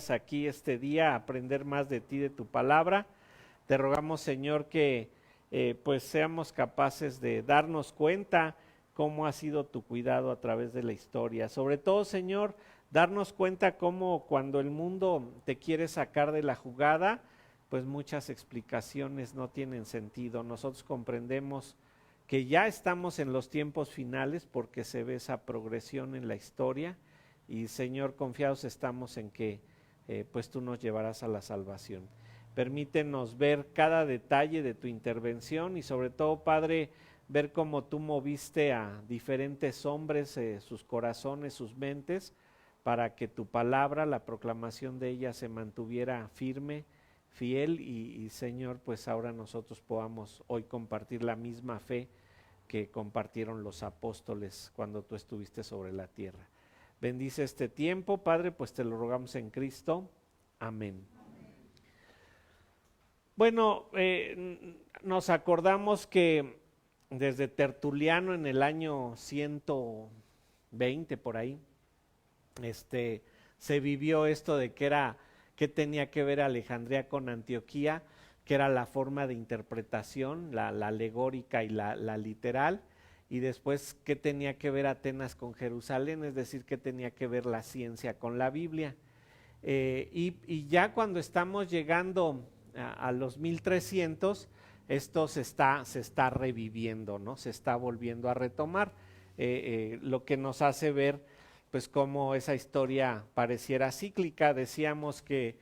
aquí este día a aprender más de ti, de tu palabra. Te rogamos, Señor, que pues seamos capaces de darnos cuenta cómo ha sido tu cuidado a través de la historia. Sobre todo, Señor, darnos cuenta cómo cuando el mundo te quiere sacar de la jugada, pues muchas explicaciones no tienen sentido. Nosotros comprendemos que ya estamos en los tiempos finales porque se ve esa progresión en la historia y, Señor, confiados estamos en que pues tú nos llevarás a la salvación. Permítenos ver cada detalle de tu intervención y sobre todo, Padre, ver cómo tú moviste a diferentes hombres, sus corazones, sus mentes, para que tu palabra, la proclamación de ella se mantuviera firme, fiel y Señor, pues ahora nosotros podamos hoy compartir la misma fe que compartieron los apóstoles cuando tú estuviste sobre la tierra. Bendice este tiempo, Padre, pues te lo rogamos en Cristo. Amén. Bueno, nos acordamos que desde Tertuliano en el año 120 por ahí, se vivió esto de que tenía que ver Alejandría con Antioquía, que era la forma de interpretación, la alegórica y la literal, y después qué tenía que ver Atenas con Jerusalén, es decir, qué tenía que ver la ciencia con la Biblia. Y ya cuando estamos llegando a los 1300, esto se está reviviendo, ¿no? Se está volviendo a retomar, lo que nos hace ver pues cómo esa historia pareciera cíclica. Decíamos que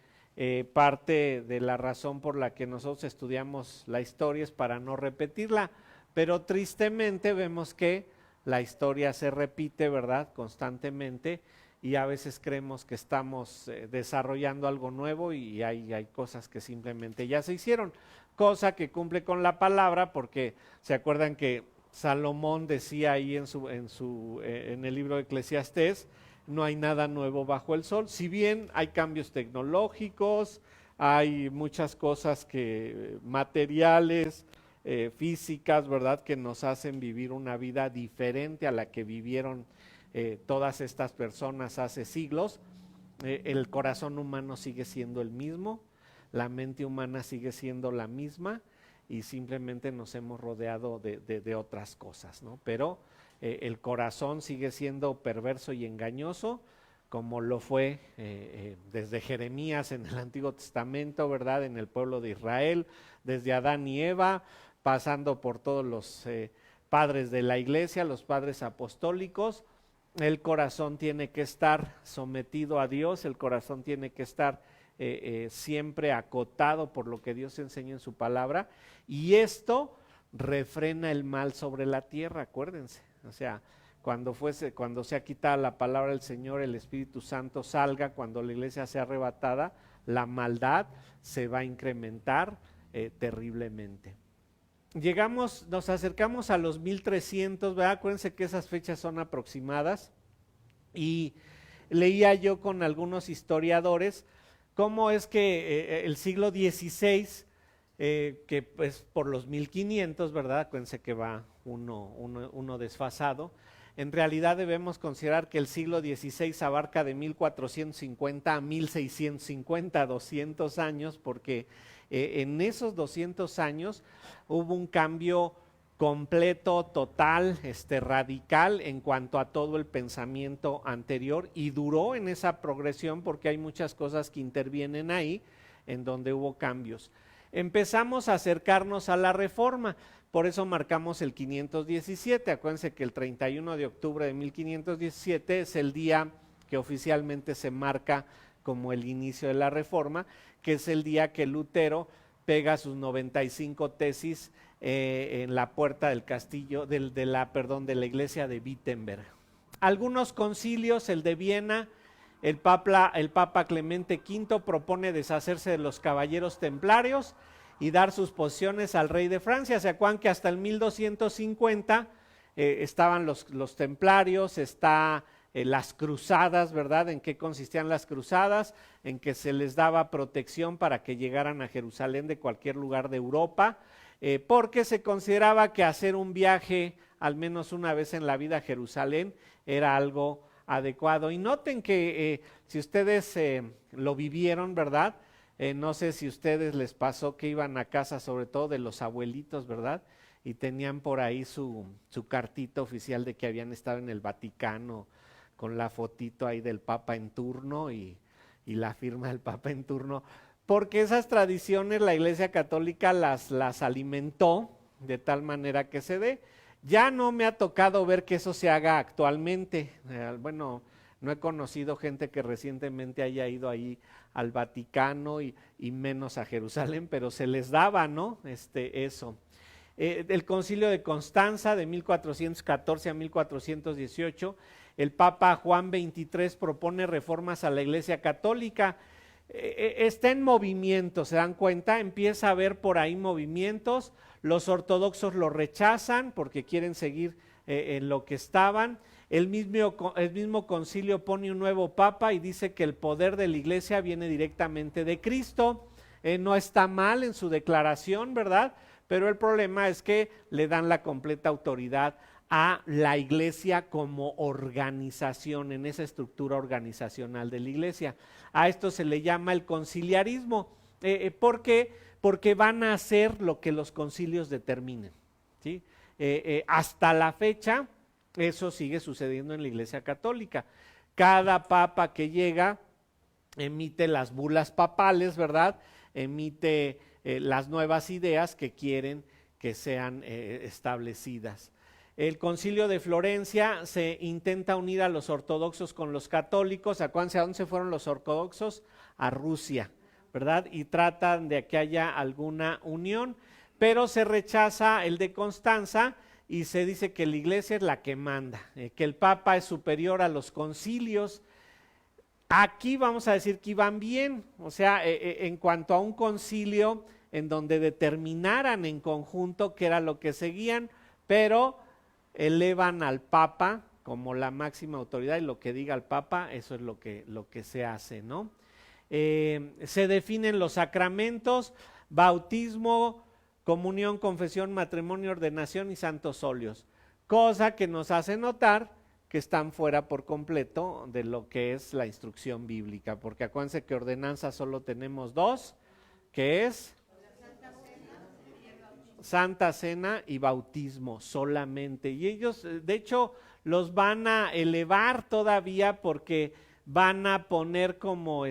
parte de la razón por la que nosotros estudiamos la historia es para no repetirla, pero tristemente vemos que la historia se repite, ¿verdad?, constantemente, y a veces creemos que estamos desarrollando algo nuevo y hay cosas que simplemente ya se hicieron, cosa que cumple con la palabra, porque se acuerdan que Salomón decía ahí en el libro de Eclesiastés, no hay nada nuevo bajo el sol. Si bien hay cambios tecnológicos, hay muchas cosas materiales, físicas, ¿verdad?, que nos hacen vivir una vida diferente a la que vivieron todas estas personas hace siglos. El corazón humano sigue siendo el mismo, la mente humana sigue siendo la misma, y simplemente nos hemos rodeado de otras cosas, ¿no? Pero el corazón sigue siendo perverso y engañoso, como lo fue desde Jeremías en el Antiguo Testamento, ¿verdad?, en el pueblo de Israel, desde Adán y Eva, pasando por todos los padres de la iglesia, los padres apostólicos. El corazón tiene que estar sometido a Dios, el corazón tiene que estar siempre acotado por lo que Dios enseña en su palabra, y esto refrena el mal sobre la tierra, acuérdense. O sea, cuando sea quitada la palabra del Señor, el Espíritu Santo salga, cuando la iglesia sea arrebatada, la maldad se va a incrementar terriblemente. Nos acercamos a los 1300, ¿verdad? Acuérdense que esas fechas son aproximadas, y leía yo con algunos historiadores cómo es que el siglo XVI, que pues por los 1500, ¿verdad? Acuérdense que va uno desfasado. En realidad debemos considerar que el siglo XVI abarca de 1450 a 1650, 200 años, porque en esos 200 años hubo un cambio completo, total, radical en cuanto a todo el pensamiento anterior, y duró en esa progresión porque hay muchas cosas que intervienen ahí en donde hubo cambios. Empezamos a acercarnos a la Reforma, por eso marcamos el 517. Acuérdense que el 31 de octubre de 1517 es el día que oficialmente se marca como el inicio de la Reforma, que es el día que Lutero pega sus 95 tesis en la puerta del castillo, de la iglesia de Wittenberg. Algunos concilios, el de Viena, el Papa Clemente V propone deshacerse de los caballeros templarios y dar sus posesiones al rey de Francia. ¿Se acuerdan que hasta el 1250 estaban los templarios, las cruzadas, ¿verdad? ¿En qué consistían las cruzadas? En que se les daba protección para que llegaran a Jerusalén de cualquier lugar de Europa, porque se consideraba que hacer un viaje al menos una vez en la vida a Jerusalén era algo adecuado. Y noten que si ustedes lo vivieron, ¿verdad? No sé si a ustedes les pasó que iban a casa, sobre todo de los abuelitos, ¿verdad? Y tenían por ahí su cartita oficial de que habían estado en el Vaticano, con la fotito ahí del Papa en turno y la firma del Papa en turno, porque esas tradiciones la Iglesia Católica las alimentó de tal manera que se dé. Ya no me ha tocado ver que eso se haga actualmente. Bueno, no he conocido gente que recientemente haya ido ahí al Vaticano y menos a Jerusalén, pero se les daba, ¿no? Eso. El Concilio de Constanza de 1414 a 1418, el Papa Juan XXIII propone reformas a la Iglesia Católica. Está en movimiento, ¿se dan cuenta? Empieza a haber por ahí movimientos. Los ortodoxos lo rechazan porque quieren seguir en lo que estaban. El mismo concilio pone un nuevo papa y dice que el poder de la Iglesia viene directamente de Cristo. No está mal en su declaración, ¿verdad? Pero el problema es que le dan la completa autoridad a la Iglesia como organización, en esa estructura organizacional de la Iglesia. A esto se le llama el conciliarismo. ¿Por qué? Porque van a hacer lo que los concilios determinen, ¿sí? Hasta la fecha, eso sigue sucediendo en la Iglesia Católica. Cada papa que llega emite las bulas papales, ¿verdad? Emite las nuevas ideas que quieren que sean establecidas. El Concilio de Florencia se intenta unir a los ortodoxos con los católicos. Acuérdense, ¿a dónde se fueron los ortodoxos? A Rusia, ¿verdad? Y tratan de que haya alguna unión, pero se rechaza el de Constanza y se dice que la Iglesia es la que manda, que el Papa es superior a los concilios. Aquí vamos a decir que iban bien, o sea, en cuanto a un concilio en donde determinaran en conjunto qué era lo que seguían, pero elevan al Papa como la máxima autoridad y lo que diga el Papa, eso es lo que se hace, ¿no? Se definen los sacramentos: bautismo, comunión, confesión, matrimonio, ordenación y santos óleos, cosa que nos hace notar que están fuera por completo de lo que es la instrucción bíblica, porque acuérdense que ordenanza solo tenemos dos, que es Santa Cena y bautismo solamente, y ellos de hecho los van a elevar todavía porque van a poner como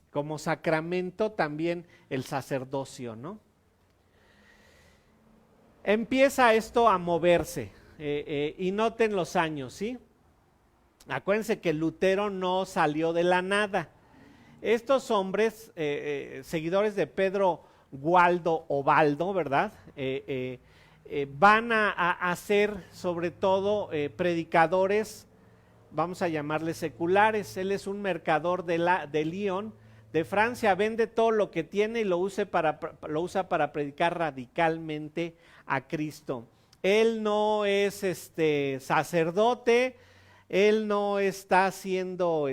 como sacramento también el sacerdocio, ¿no? Empieza esto a moverse y noten los años, ¿sí? Acuérdense que Lutero no salió de la nada. Estos hombres, seguidores de Pedro Gualdo Obaldo, ¿verdad? Van a ser sobre todo predicadores, vamos a llamarles seculares. Él es un mercador de Lyon, de Francia, vende todo lo que tiene y lo usa para predicar radicalmente a Cristo. Él no es sacerdote, él no está siendo,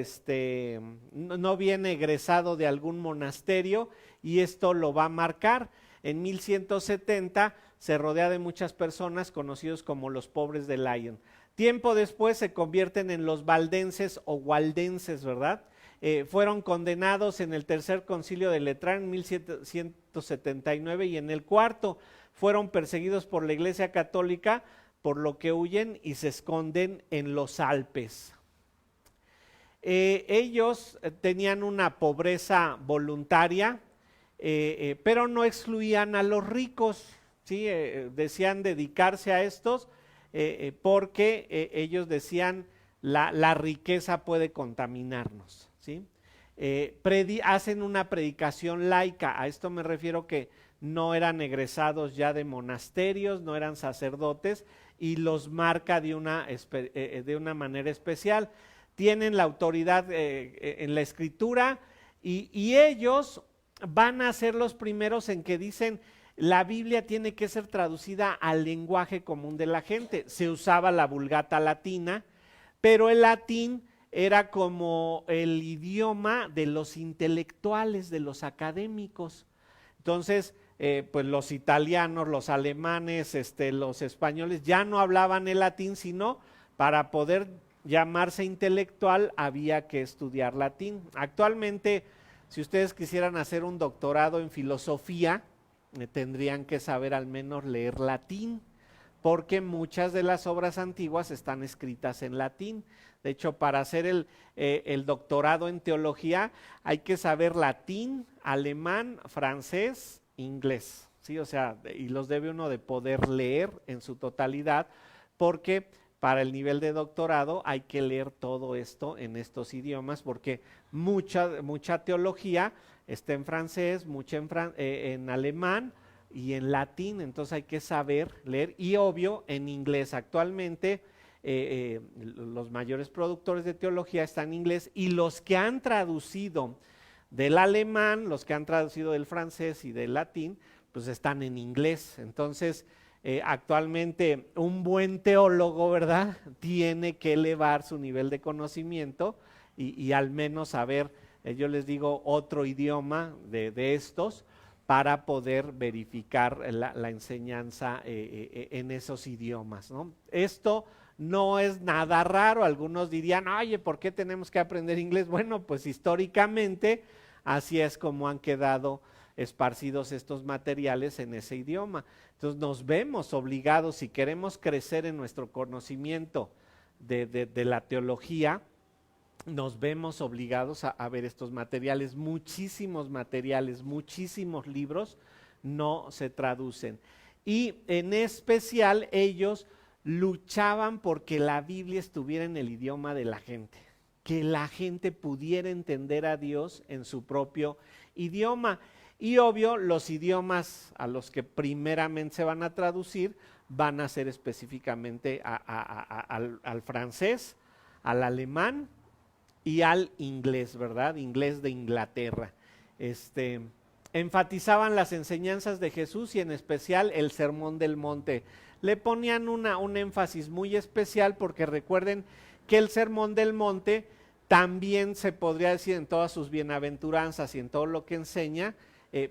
no viene egresado de algún monasterio, y esto lo va a marcar. En 1170 se rodea de muchas personas conocidos como los pobres de Lyon. Tiempo después se convierten en los valdenses o waldenses, ¿verdad? Fueron condenados en el tercer concilio de Letrán en 1779 y en el cuarto fueron perseguidos por la Iglesia Católica, por lo que huyen y se esconden en los Alpes. Ellos tenían una pobreza voluntaria, pero no excluían a los ricos, ¿sí? Decían dedicarse a estos porque ellos decían la riqueza puede contaminarnos, ¿sí? Hacen una predicación laica. A esto me refiero que no eran egresados ya de monasterios, no eran sacerdotes, y los marca de una manera especial. Tienen la autoridad en la escritura y ellos van a ser los primeros en que dicen la Biblia tiene que ser traducida al lenguaje común de la gente. Se usaba la Vulgata latina, pero el latín era como el idioma de los intelectuales, de los académicos. Entonces, pues los italianos, los alemanes, los españoles ya no hablaban el latín, sino para poder llamarse intelectual había que estudiar latín. Actualmente, si ustedes quisieran hacer un doctorado en filosofía, tendrían que saber al menos leer latín, porque muchas de las obras antiguas están escritas en latín. De hecho, para hacer el doctorado en teología hay que saber latín, alemán, francés, inglés, ¿sí? O sea, y los debe uno de poder leer en su totalidad, porque para el nivel de doctorado hay que leer todo esto en estos idiomas, porque mucha teología está en francés, mucha en alemán y en latín, entonces hay que saber leer, y obvio en inglés. Actualmente los mayores productores de teología están en inglés, y los que han traducido del alemán, los que han traducido del francés y del latín, pues están en inglés. Entonces, actualmente un buen teólogo, ¿verdad?, tiene que elevar su nivel de conocimiento y al menos saber, yo les digo, otro idioma de estos, para poder verificar la enseñanza en esos idiomas, ¿no? Esto no es nada raro. Algunos dirían, oye, ¿por qué tenemos que aprender inglés? Bueno, pues históricamente así es como han quedado esparcidos estos materiales en ese idioma. Entonces nos vemos obligados, si queremos crecer en nuestro conocimiento de la teología, nos vemos obligados a ver estos materiales. Muchísimos materiales, muchísimos libros no se traducen. Y en especial ellos luchaban porque la Biblia estuviera en el idioma de la gente, que la gente pudiera entender a Dios en su propio idioma. Y obvio, los idiomas a los que primeramente se van a traducir van a ser específicamente al francés, al alemán y al inglés, ¿verdad? Inglés de Inglaterra. Enfatizaban las enseñanzas de Jesús y en especial el Sermón del Monte. Le ponían un énfasis muy especial, porque recuerden que el Sermón del Monte también se podría decir, en todas sus bienaventuranzas y en todo lo que enseña,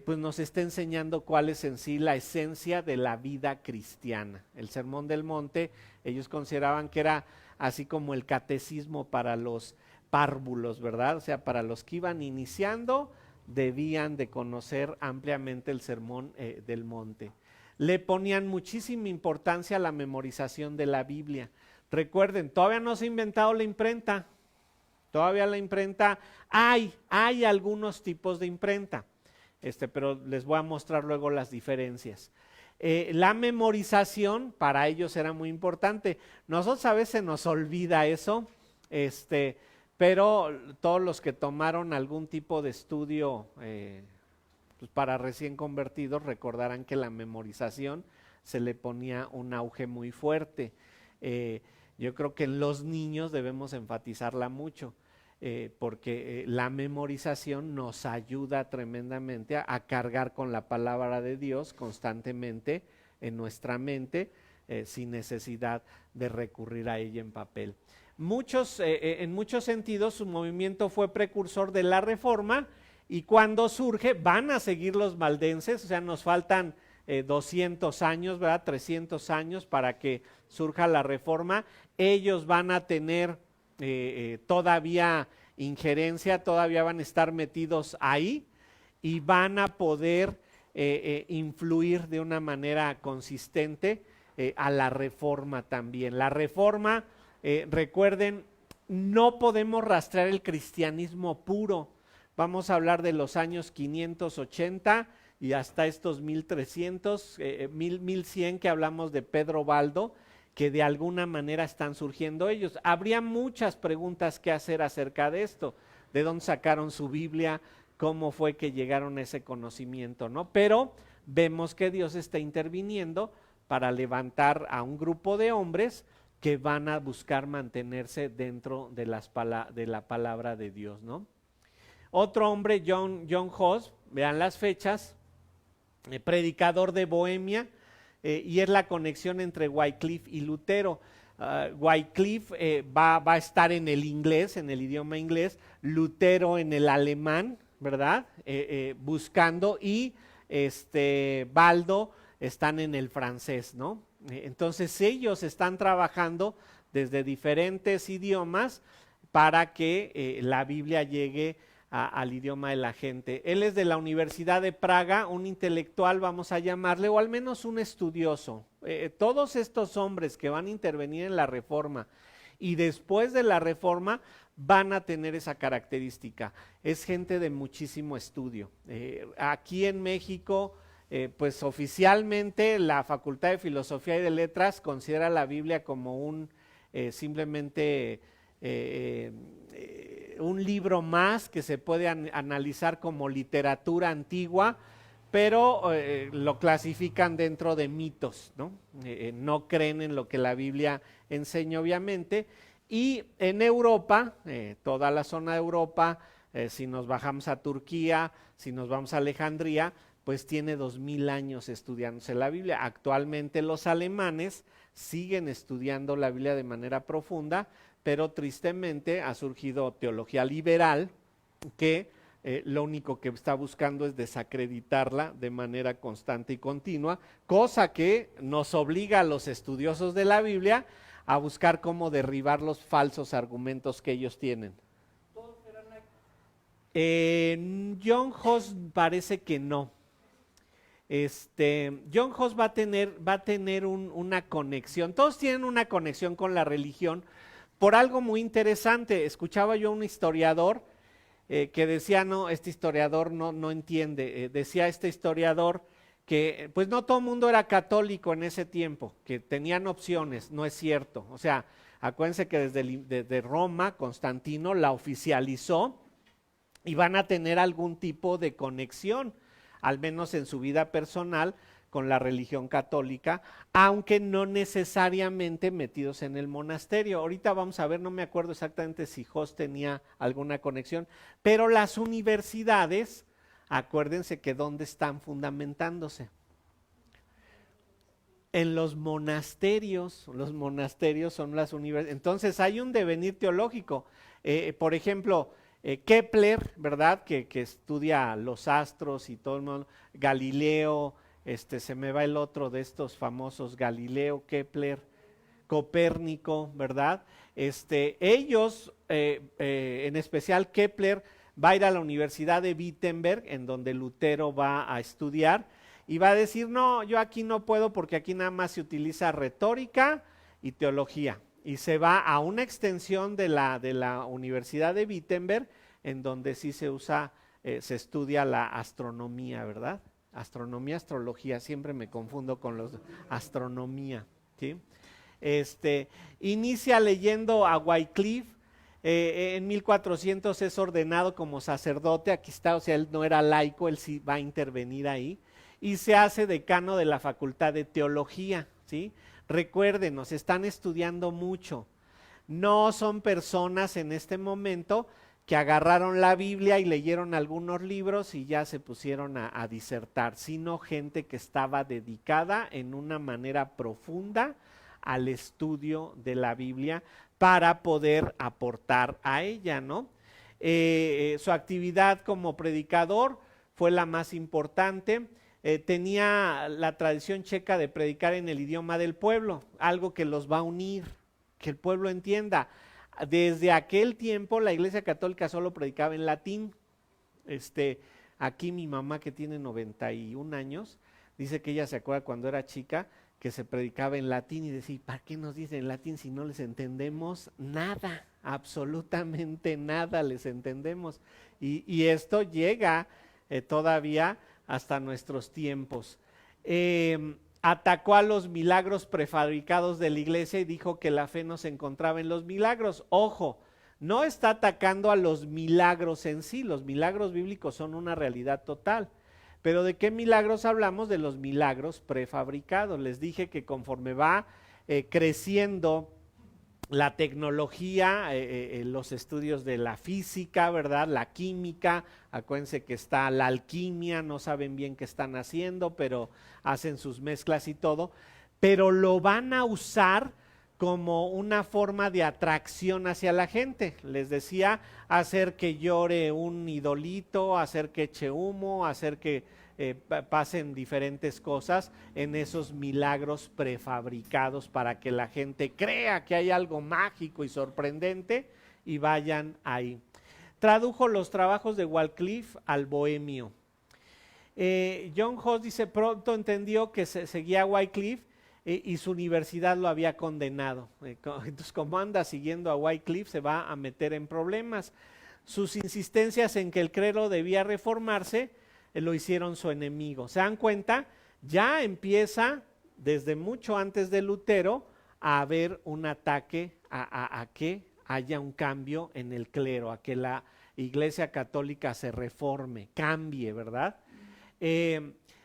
pues nos está enseñando cuál es en sí la esencia de la vida cristiana. El Sermón del Monte, ellos consideraban que era así como el catecismo para los párvulos, ¿verdad? O sea, para los que iban iniciando, debían de conocer ampliamente el Sermón del Monte. Le ponían muchísima importancia a la memorización de la Biblia. Recuerden, todavía no se ha inventado la imprenta. Todavía la imprenta, hay algunos tipos de imprenta, pero les voy a mostrar luego las diferencias. La memorización para ellos era muy importante. Nosotros a veces nos olvida eso, pero todos los que tomaron algún tipo de estudio pues para recién convertidos recordarán que la memorización se le ponía un auge muy fuerte. Yo creo que en los niños debemos enfatizarla mucho, porque la memorización nos ayuda tremendamente a cargar con la palabra de Dios constantemente en nuestra mente, sin necesidad de recurrir a ella en papel. En muchos sentidos su movimiento fue precursor de la Reforma, y cuando surge van a seguir los valdenses, o sea, nos faltan 200 años, ¿verdad? 300 años para que surja la Reforma. Ellos van a tener todavía injerencia, todavía van a estar metidos ahí y van a poder influir de una manera consistente a la Reforma también. La Reforma, recuerden, no podemos rastrear el cristianismo puro. Vamos a hablar de los años 580 y hasta estos 1300, 1100 que hablamos de Pedro Baldo, que de alguna manera están surgiendo ellos. Habría muchas preguntas que hacer acerca de esto, de dónde sacaron su Biblia, cómo fue que llegaron a ese conocimiento, ¿no? Pero vemos que Dios está interviniendo para levantar a un grupo de hombres que van a buscar mantenerse dentro de la palabra de Dios, ¿no? Otro hombre, John Huss, vean las fechas, predicador de Bohemia, y es la conexión entre Wycliffe y Lutero. Wycliffe va a estar en el inglés, en el idioma inglés, Lutero en el alemán, ¿verdad? Buscando, y Baldo están en el francés, ¿no? Entonces ellos están trabajando desde diferentes idiomas para que la Biblia llegue al idioma de la gente. Él es de la Universidad de Praga, un intelectual, vamos a llamarle, o al menos un estudioso. Todos estos hombres que van a intervenir en la Reforma y después de la Reforma van a tener esa característica. Es gente de muchísimo estudio. Aquí en México, pues oficialmente la Facultad de Filosofía y de Letras considera la Biblia como simplemente un libro más que se puede analizar como literatura antigua, pero lo clasifican dentro de mitos, ¿no? No creen en lo que la Biblia enseña, obviamente. Y en Europa, toda la zona de Europa, si nos bajamos a Turquía, si nos vamos a Alejandría, pues tiene 2000 años estudiándose la Biblia. Actualmente los alemanes siguen estudiando la Biblia de manera profunda, pero tristemente ha surgido teología liberal que lo único que está buscando es desacreditarla de manera constante y continua, cosa que nos obliga a los estudiosos de la Biblia a buscar cómo derribar los falsos argumentos que ellos tienen. John Huss parece que no. John Huss va a tener una conexión, todos tienen una conexión con la religión por algo muy interesante. Escuchaba yo a un historiador que decía, no, este historiador no entiende, decía este historiador que pues no todo el mundo era católico en ese tiempo, que tenían opciones. No es cierto. O sea, acuérdense que desde Roma, Constantino la oficializó y van a tener algún tipo de conexión, al menos en su vida personal, con la religión católica, aunque no necesariamente metidos en el monasterio. Ahorita vamos a ver, no me acuerdo exactamente si Huss tenía alguna conexión, pero las universidades, acuérdense que ¿dónde están fundamentándose? En los monasterios son las universidades. Entonces hay un devenir teológico. Por ejemplo, Kepler, ¿verdad? Que estudia los astros y todo el mundo, Galileo, se me va el otro de estos famosos, Galileo, Kepler, Copérnico, ¿verdad? Ellos, en especial Kepler, va a ir a la Universidad de Wittenberg, en donde Lutero va a estudiar, y va a decir, no, yo aquí no puedo porque aquí nada más se utiliza retórica y teología. Y se va a una extensión de la Universidad de Wittenberg, en donde sí se usa, se estudia la astronomía, ¿verdad? Astronomía, astrología, siempre me confundo con los astronomía, ¿sí? Inicia leyendo a Wycliffe, en 1400 es ordenado como sacerdote, aquí está, o sea, él no era laico, él sí va a intervenir ahí, y se hace decano de la Facultad de Teología, ¿sí? Recuerden, nos están estudiando mucho, no son personas en este momento que agarraron la Biblia y leyeron algunos libros y ya se pusieron a disertar, sino gente que estaba dedicada en una manera profunda al estudio de la Biblia para poder aportar a ella, ¿no? Su actividad como predicador fue la más importante. Tenía la tradición checa de predicar en el idioma del pueblo, algo que los va a unir, que el pueblo entienda. Desde aquel tiempo la Iglesia Católica solo predicaba en latín. Aquí mi mamá, que tiene 91 años, dice que ella se acuerda cuando era chica que se predicaba en latín y decía, ¿para qué nos dicen en latín si no les entendemos nada? Absolutamente nada les entendemos. Y esto llega todavía hasta nuestros tiempos. Atacó a los milagros prefabricados de la iglesia y dijo que la fe no se encontraba en los milagros. Ojo, no está atacando a los milagros en sí, los milagros bíblicos son una realidad total. Pero ¿de qué milagros hablamos? De los milagros prefabricados. Les dije que conforme va creciendo la tecnología, los estudios de la física, ¿verdad? La química, acuérdense que está la alquimia, no saben bien qué están haciendo, pero hacen sus mezclas y todo, pero lo van a usar como una forma de atracción hacia la gente. Les decía, hacer que llore un idolito, hacer que eche humo, hacer que pasen diferentes cosas en esos milagros prefabricados para que la gente crea que hay algo mágico y sorprendente y vayan ahí. Tradujo los trabajos de Wycliffe al bohemio. John Huss dice, pronto entendió que seguía a Wycliffe y su universidad lo había condenado. Entonces, como anda siguiendo a Wycliffe, se va a meter en problemas. Sus insistencias en que el clero debía reformarse lo hicieron su enemigo. ¿Se dan cuenta? Ya empieza, desde mucho antes de Lutero, a haber un ataque a que haya un cambio en el clero, a que la Iglesia Católica se reforme, cambie, ¿verdad?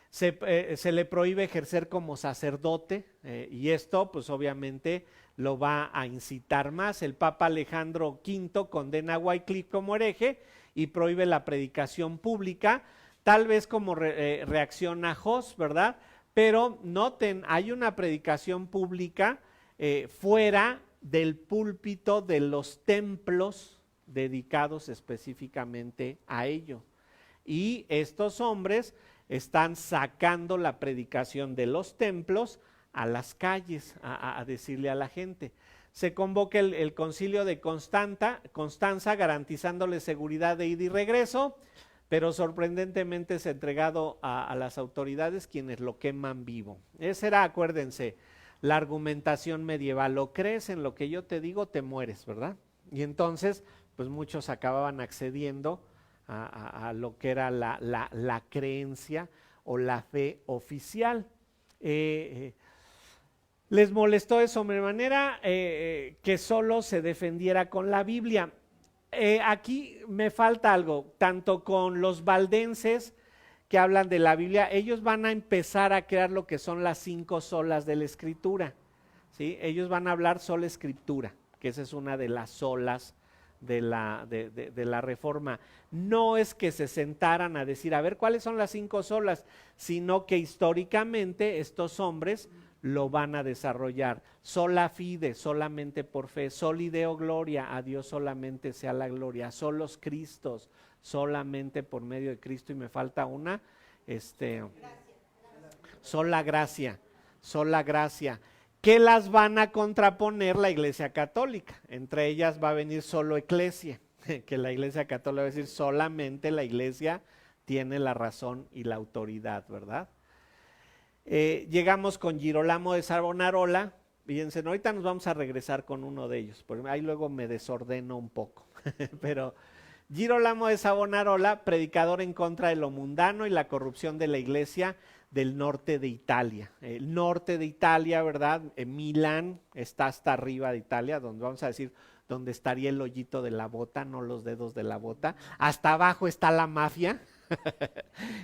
Se le prohíbe ejercer como sacerdote y esto pues obviamente lo va a incitar más. El Papa Alejandro V condena a Wycliffe como hereje y prohíbe la predicación pública, tal vez como reacción a Huss, ¿verdad? Pero noten, hay una predicación pública fuera del púlpito de los templos dedicados específicamente a ello. Y estos hombres están sacando la predicación de los templos a las calles, a decirle a la gente. Se convoca el concilio de Constanza, garantizándole seguridad de ida y regreso, pero sorprendentemente es entregado a las autoridades, quienes lo queman vivo. Esa era, acuérdense, la argumentación medieval: o crees en lo que yo te digo, te mueres, ¿verdad? Y entonces, pues muchos acababan accediendo a lo que era la creencia o la fe oficial. Les molestó de sobremanera que solo se defendiera con la Biblia. Aquí me falta algo, tanto con los valdenses que hablan de la Biblia, ellos van a empezar a crear lo que son las 5 solas de la Escritura, ¿sí? Ellos van a hablar sola Escritura, que esa es una de las solas de la Reforma. No es que se sentaran a decir, a ver, ¿cuáles son las 5 solas? Sino que históricamente estos hombres lo van a desarrollar. Sola fide, solamente por fe. Soli Deo gloria, a Dios solamente sea la gloria. Solos Cristos, solamente por medio de Cristo. Y me falta una, sola gracia, sola gracia. ¿Qué las van a contraponer la Iglesia Católica? Entre ellas va a venir solo Eclesia, que la Iglesia Católica va a decir solamente la Iglesia tiene la razón y la autoridad, ¿verdad? Llegamos con Girolamo de Savonarola. Fíjense, ahorita nos vamos a regresar con uno de ellos, porque ahí luego me desordeno un poco. Pero Girolamo de Savonarola, predicador en contra de lo mundano y la corrupción de la iglesia del norte de Italia. El norte de Italia, ¿verdad? Milán está hasta arriba de Italia, donde vamos a decir, donde estaría el hoyito de la bota, no los dedos de la bota. Hasta abajo está la mafia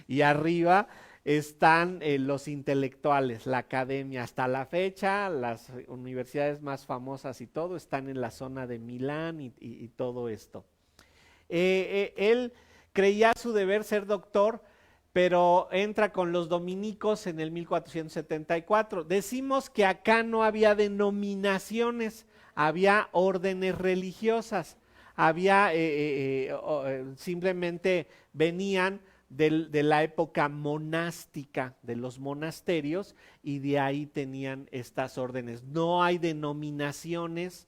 y arriba están los intelectuales, la academia. Hasta la fecha, las universidades más famosas y todo están en la zona de Milán y todo esto. Él creía su deber ser doctor, pero entra con los dominicos en el 1474. Decimos que acá no había denominaciones, había órdenes religiosas, había simplemente venían de la época monástica, de los monasterios, y de ahí tenían estas órdenes. No hay denominaciones,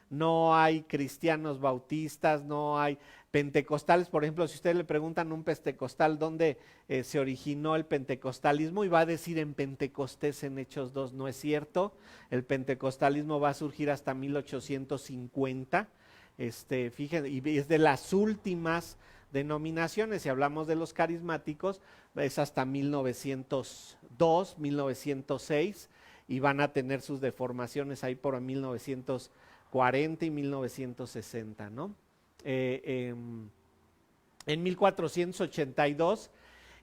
no hay cristianos bautistas, no hay pentecostales. Por ejemplo, si ustedes le preguntan a un pentecostal dónde se originó el pentecostalismo, y va a decir en Pentecostés en Hechos 2, no es cierto. El pentecostalismo va a surgir hasta 1850, fíjense, y es de las últimas denominaciones. Si hablamos de los carismáticos, es hasta 1902, 1906, y van a tener sus deformaciones ahí por 1940 y 1960, ¿no? En 1482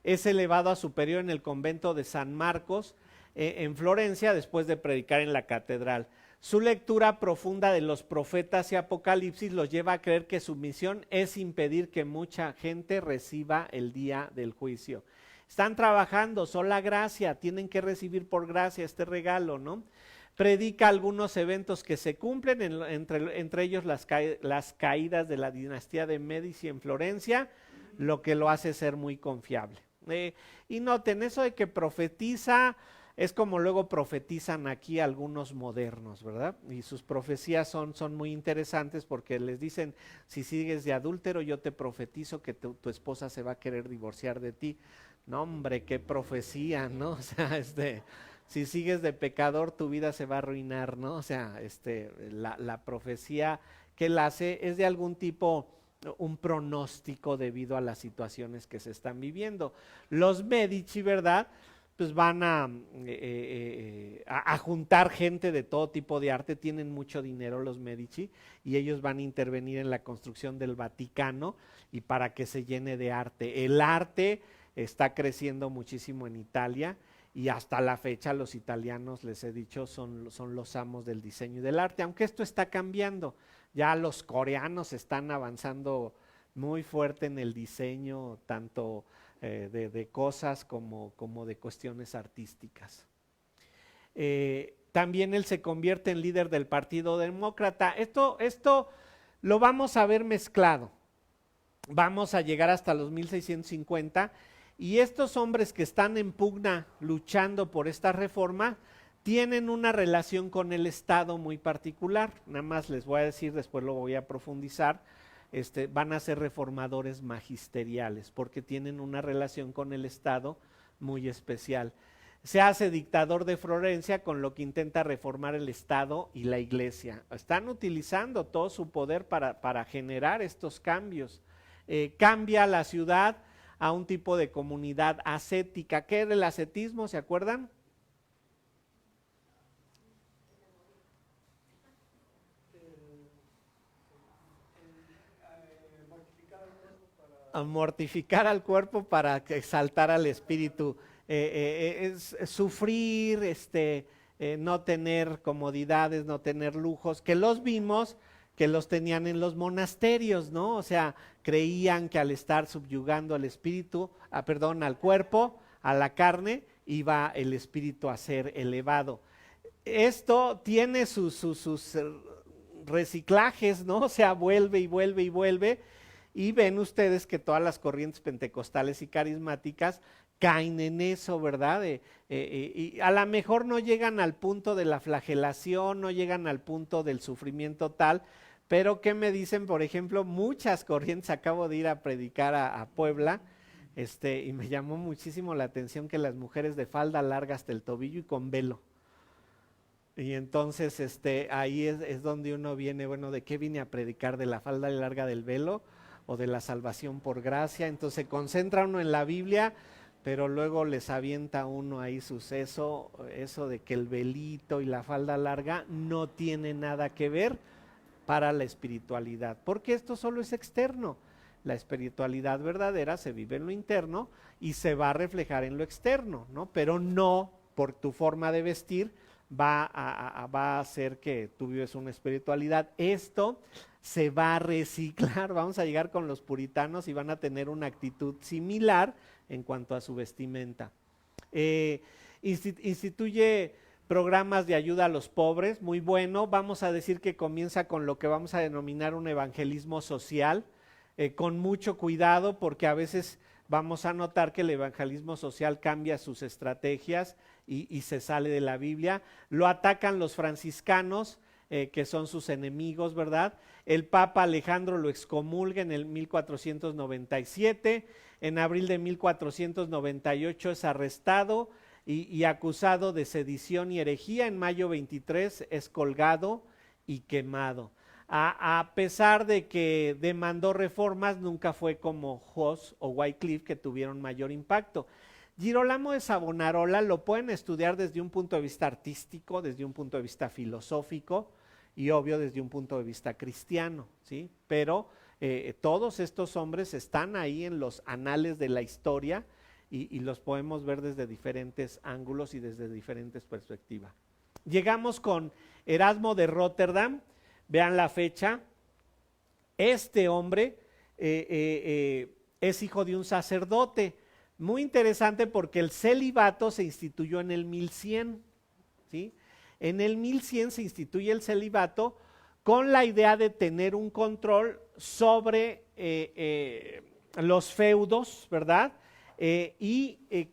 es elevado a superior en el convento de San Marcos en Florencia, después de predicar en la catedral. Su lectura profunda de los profetas y Apocalipsis los lleva a creer que su misión es impedir que mucha gente reciba el día del juicio. Están trabajando, sola gracia, tienen que recibir por gracia este regalo, ¿no? Predica algunos eventos que se cumplen, entre ellos las caídas de la dinastía de Medici en Florencia, lo que lo hace ser muy confiable. Y noten, eso de que profetiza, es como luego profetizan aquí algunos modernos, ¿verdad? Y sus profecías son muy interesantes porque les dicen, si sigues de adúltero, yo te profetizo que tu esposa se va a querer divorciar de ti. No, hombre, qué profecía, ¿no? O sea, si sigues de pecador, tu vida se va a arruinar, ¿no? O sea, la profecía que él hace es de algún tipo, un pronóstico debido a las situaciones que se están viviendo. Los Medici, ¿verdad? Pues van a juntar gente de todo tipo de arte, tienen mucho dinero los Medici, y ellos van a intervenir en la construcción del Vaticano y para que se llene de arte. El arte está creciendo muchísimo en Italia y hasta la fecha los italianos, les he dicho, son los amos del diseño y del arte, aunque esto está cambiando. Ya los coreanos están avanzando muy fuerte en el diseño, tanto de cosas como de cuestiones artísticas. También él se convierte en líder del Partido Demócrata. Esto lo vamos a ver mezclado. Vamos a llegar hasta los 1650 y estos hombres que están en pugna luchando por esta reforma tienen una relación con el Estado muy particular. Nada más les voy a decir, después lo voy a profundizar. Van a ser reformadores magisteriales porque tienen una relación con el Estado muy especial. Se hace dictador de Florencia, con lo que intenta reformar el Estado y la Iglesia. Están utilizando todo su poder para generar estos cambios. Cambia la ciudad a un tipo de comunidad ascética. ¿Qué era el ascetismo? ¿Se acuerdan? A mortificar al cuerpo para exaltar al espíritu. Es sufrir, no tener comodidades, no tener lujos, que los vimos que los tenían en los monasterios, ¿no? O sea, creían que al estar subyugando al espíritu, al cuerpo, a la carne, iba el espíritu a ser elevado. Esto tiene sus reciclajes, ¿no? O sea, vuelve y vuelve y vuelve. Y ven ustedes que todas las corrientes pentecostales y carismáticas caen en eso, ¿verdad? Y a lo mejor no llegan al punto de la flagelación, no llegan al punto del sufrimiento tal, pero ¿qué me dicen? Por ejemplo, muchas corrientes, acabo de ir a predicar a Puebla, y me llamó muchísimo la atención que las mujeres de falda larga hasta el tobillo y con velo. Y entonces ahí es donde uno viene, bueno, ¿de qué vine a predicar? ¿De la falda larga del velo o de la salvación por gracia? Entonces se concentra uno en la Biblia, pero luego les avienta uno ahí eso de que el velito y la falda larga no tiene nada que ver para la espiritualidad, porque esto solo es externo. La espiritualidad verdadera se vive en lo interno y se va a reflejar en lo externo, ¿no? Pero no por tu forma de vestir va a hacer que tú vives una espiritualidad. Esto se va a reciclar, vamos a llegar con los puritanos y van a tener una actitud similar en cuanto a su vestimenta. Instituye programas de ayuda a los pobres, muy bueno. Vamos a decir que comienza con lo que vamos a denominar un evangelismo social, con mucho cuidado, porque a veces vamos a notar que el evangelismo social cambia sus estrategias y se sale de la Biblia. Lo atacan los franciscanos, que son sus enemigos, ¿verdad? El Papa Alejandro lo excomulga en el 1497, en abril de 1498 es arrestado y acusado de sedición y herejía. En mayo 23 es colgado y quemado. A pesar de que demandó reformas, nunca fue como Hus o Wycliffe, que tuvieron mayor impacto. Girolamo de Savonarola lo pueden estudiar desde un punto de vista artístico, desde un punto de vista filosófico y obvio desde un punto de vista cristiano, ¿sí? Pero todos estos hombres están ahí en los anales de la historia y los podemos ver desde diferentes ángulos y desde diferentes perspectivas. Llegamos con Erasmo de Rotterdam, vean la fecha. Este hombre es hijo de un sacerdote. Muy interesante porque el celibato se instituyó en el 1100, ¿sí? En el 1100 se instituye el celibato con la idea de tener un control sobre los feudos, ¿verdad?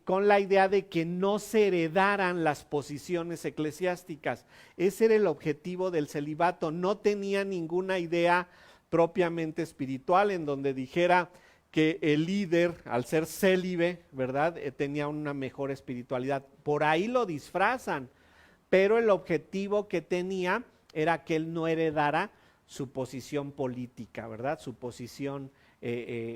Con la idea de que no se heredaran las posiciones eclesiásticas. Ese era el objetivo del celibato. No tenía ninguna idea propiamente espiritual en donde dijera que el líder, al ser célibe, ¿verdad? Tenía una mejor espiritualidad. Por ahí lo disfrazan, pero el objetivo que tenía era que él no heredara su posición política, ¿verdad? Su posición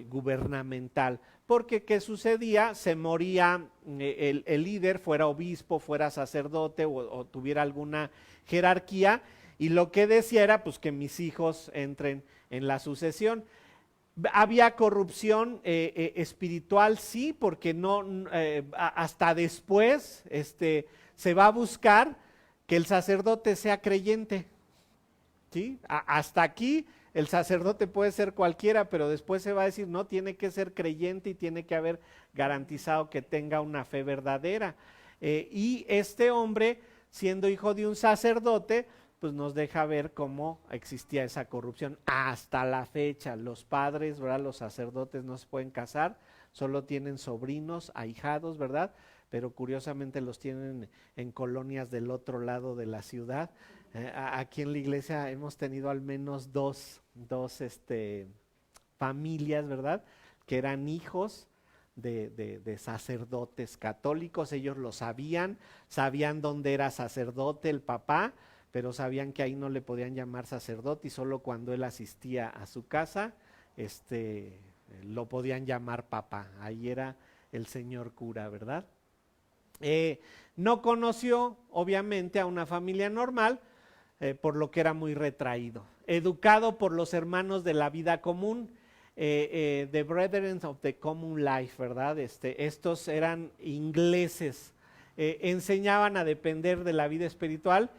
gubernamental. Porque ¿qué sucedía? Se moría el líder, fuera obispo, fuera sacerdote o tuviera alguna jerarquía, y lo que decía era pues que mis hijos entren en la sucesión. Había corrupción espiritual, sí, porque no hasta después se va a buscar que el sacerdote sea creyente, ¿sí? Hasta aquí el sacerdote puede ser cualquiera, pero después se va a decir, no, tiene que ser creyente y tiene que haber garantizado que tenga una fe verdadera. Y este hombre, siendo hijo de un sacerdote, pues nos deja ver cómo existía esa corrupción hasta la fecha. Los padres, ¿verdad? Los sacerdotes no se pueden casar, solo tienen sobrinos, ahijados, ¿verdad? Pero curiosamente los tienen en colonias del otro lado de la ciudad. Aquí en la iglesia hemos tenido al menos dos familias, ¿verdad? Que eran hijos de sacerdotes católicos. Ellos lo sabían dónde era sacerdote el papá, pero sabían que ahí no le podían llamar sacerdote y solo cuando él asistía a su casa, lo podían llamar papá. Ahí era el señor cura, ¿verdad? No conoció, obviamente, a una familia normal, por lo que era muy retraído. Educado por los hermanos de la vida común, the Brethren of the Common Life, ¿verdad? Estos eran ingleses, enseñaban a depender de la vida espiritual,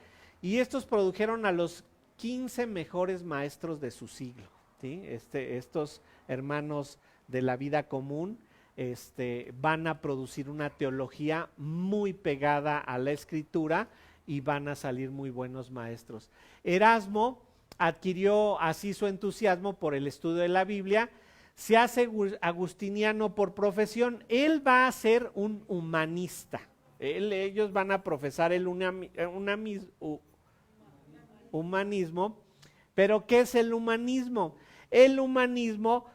y estos produjeron a los 15 mejores maestros de su siglo, ¿sí? Estos hermanos de la vida común van a producir una teología muy pegada a la escritura y van a salir muy buenos maestros. Erasmo adquirió así su entusiasmo por el estudio de la Biblia, se hace agustiniano por profesión. Él va a ser un humanista. Ellos van a profesar el humanismo. Pero ¿qué es el humanismo? El humanismo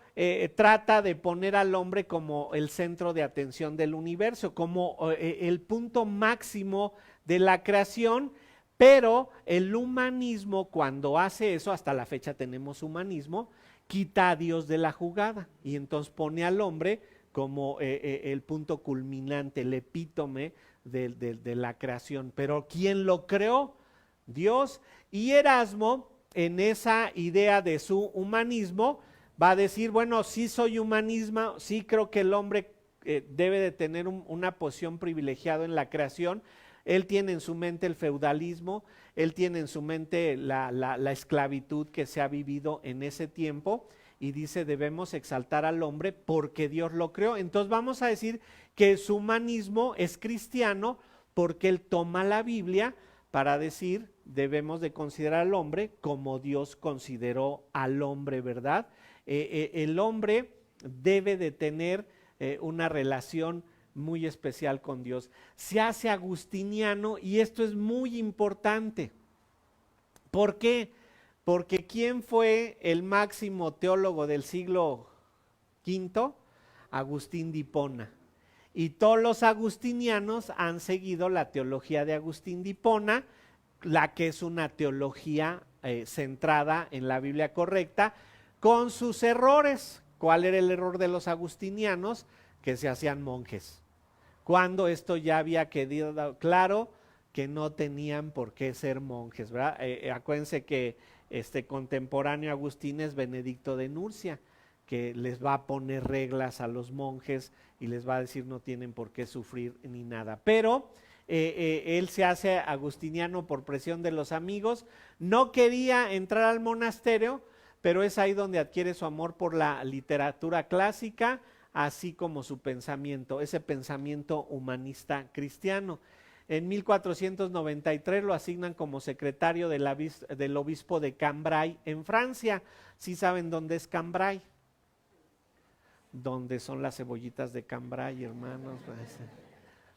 trata de poner al hombre como el centro de atención del universo, como el punto máximo de la creación, pero el humanismo, cuando hace eso, hasta la fecha tenemos humanismo, quita a Dios de la jugada y entonces pone al hombre como el punto culminante, el epítome de la creación. Pero ¿quién lo creó? Dios. Y Erasmo, en esa idea de su humanismo, va a decir, bueno, sí soy humanismo, sí creo que el hombre debe de tener una posición privilegiada en la creación. Él tiene en su mente el feudalismo, él tiene en su mente la esclavitud que se ha vivido en ese tiempo, y dice, debemos exaltar al hombre porque Dios lo creó. Entonces vamos a decir que su humanismo es cristiano porque él toma la Biblia para decir, debemos de considerar al hombre como Dios consideró al hombre, ¿verdad? El hombre debe de tener una relación muy especial con Dios. Se hace agustiniano y esto es muy importante. ¿Por qué? Porque ¿quién fue el máximo teólogo del siglo V? Agustín de Hipona. Y todos los agustinianos han seguido la teología de Agustín de Hipona, la que es una teología centrada en la Biblia correcta, con sus errores. ¿Cuál era el error de los agustinianos? Que se hacían monjes, cuando esto ya había quedado claro que no tenían por qué ser monjes, ¿verdad? Acuérdense que contemporáneo Agustín es Benedicto de Nurcia, que les va a poner reglas a los monjes y les va a decir no tienen por qué sufrir ni nada. Pero él se hace agustiniano por presión de los amigos, no quería entrar al monasterio, pero es ahí donde adquiere su amor por la literatura clásica, así como su pensamiento, ese pensamiento humanista cristiano. En 1493 lo asignan como secretario del obispo de Cambrai en Francia. ¿Sí saben dónde es Cambrai? Donde son las cebollitas de Cambrai, hermanos.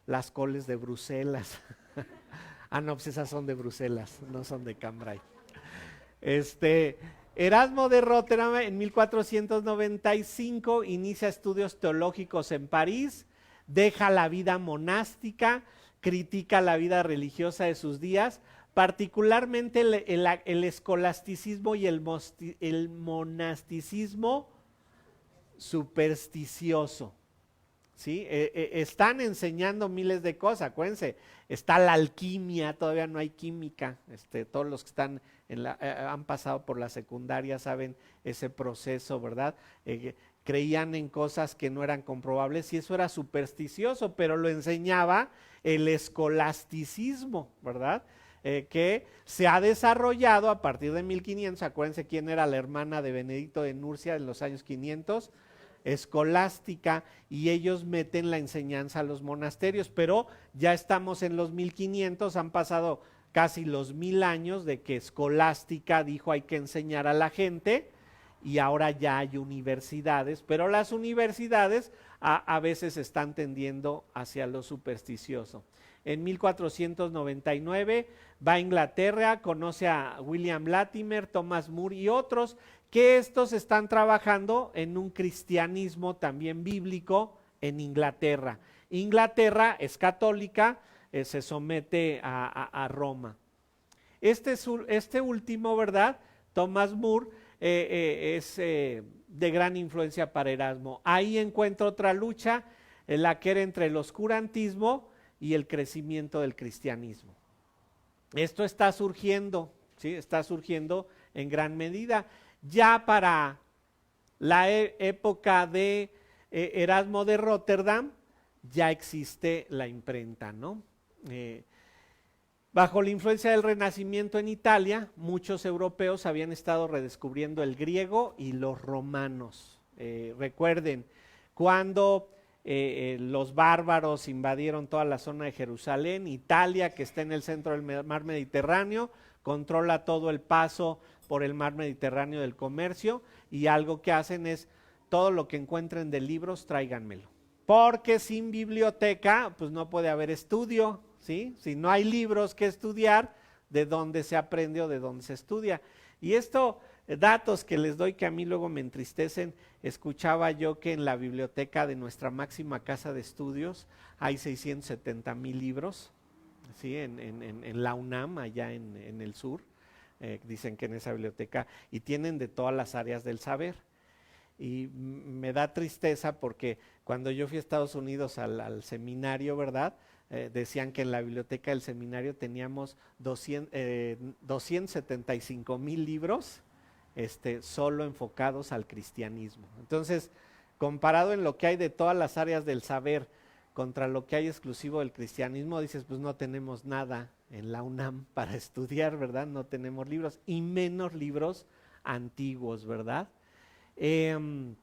Las coles de Bruselas. Ah, no, pues esas son de Bruselas, no son de Cambrai. Erasmo de Róterdam en 1495 inicia estudios teológicos en París, deja la vida monástica, critica la vida religiosa de sus días, particularmente el escolasticismo y el monasticismo supersticioso. ¿Sí? Están enseñando miles de cosas, acuérdense, está la alquimia, todavía no hay química, todos los que están han pasado por la secundaria saben ese proceso, ¿verdad? Creían en cosas que no eran comprobables y eso era supersticioso, pero lo enseñaba el escolasticismo, ¿verdad? Que se ha desarrollado a partir de 1500, acuérdense quién era la hermana de Benedicto de Nurcia en los años 500, escolástica, y ellos meten la enseñanza a los monasterios, pero ya estamos en los 1500, han pasado casi los 1000 años de que escolástica dijo hay que enseñar a la gente y ahora ya hay universidades, pero las universidades a veces están tendiendo hacia lo supersticioso. En 1499 va a Inglaterra, conoce a William Latimer, Thomas More y otros, que estos están trabajando en un cristianismo también bíblico en Inglaterra. Inglaterra es católica, se somete a Roma. Este último, ¿verdad? Thomas More es de gran influencia para Erasmo. Ahí encuentra otra lucha, la que era entre el oscurantismo y el crecimiento del cristianismo. Esto está surgiendo, ¿sí? Está surgiendo en gran medida. Ya para la época de Erasmo de Róterdam, ya existe la imprenta, ¿no? Bajo la influencia del Renacimiento en Italia, muchos europeos habían estado redescubriendo el griego y los romanos. Recuerden, cuando los bárbaros invadieron toda la zona de Jerusalén, Italia, que está en el centro del mar Mediterráneo, controla todo el paso por el mar Mediterráneo del comercio, y algo que hacen es todo lo que encuentren de libros, tráiganmelo. Porque sin biblioteca, pues no puede haber estudio, ¿sí? Si no hay libros que estudiar, ¿de dónde se aprende o de dónde se estudia? Y esto, datos que les doy que a mí luego me entristecen, escuchaba yo que en la biblioteca de nuestra máxima casa de estudios hay 670,000 libros, ¿sí? En la UNAM, allá en el sur, dicen que en esa biblioteca, y tienen de todas las áreas del saber. Y me da tristeza porque cuando yo fui a Estados Unidos al seminario, ¿verdad? Decían que en la biblioteca del seminario teníamos 275,000 libros solo enfocados al cristianismo. Entonces, comparado en lo que hay de todas las áreas del saber contra lo que hay exclusivo del cristianismo, dices, pues no tenemos nada en la UNAM para estudiar, ¿verdad? No tenemos libros, y menos libros antiguos, ¿verdad? Erasmo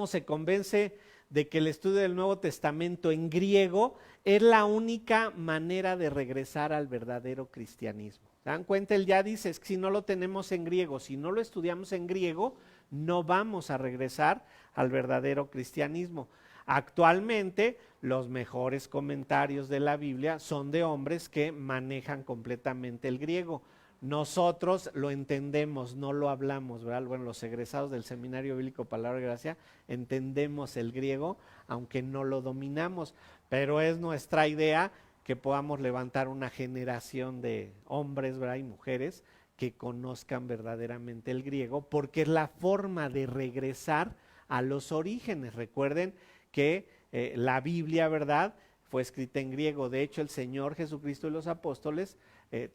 se convence de que el estudio del Nuevo Testamento en griego es la única manera de regresar al verdadero cristianismo. ¿Se dan cuenta? Él ya dice, es que si no lo tenemos en griego, si no lo estudiamos en griego, no vamos a regresar al verdadero cristianismo. Actualmente, los mejores comentarios de la Biblia son de hombres que manejan completamente el griego. Nosotros lo entendemos, no lo hablamos, ¿verdad? Bueno, los egresados del Seminario Bíblico Palabra y Gracia entendemos el griego, aunque no lo dominamos, pero es nuestra idea que podamos levantar una generación de hombres, ¿verdad? Y mujeres que conozcan verdaderamente el griego, porque es la forma de regresar a los orígenes. Recuerden que la Biblia, ¿verdad?, fue escrita en griego. De hecho, el Señor Jesucristo y los apóstoles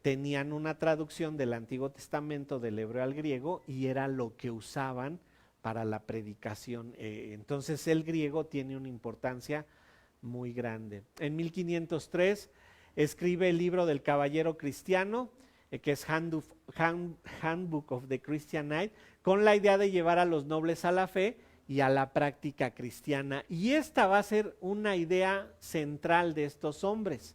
tenían una traducción del Antiguo Testamento del hebreo al griego, y era lo que usaban para la predicación. Entonces el griego tiene una importancia muy grande. En 1503 escribe el libro del Caballero Cristiano, que es Handbook of the Christian Knight, con la idea de llevar a los nobles a la fe y a la práctica cristiana. Y esta va a ser una idea central de estos hombres.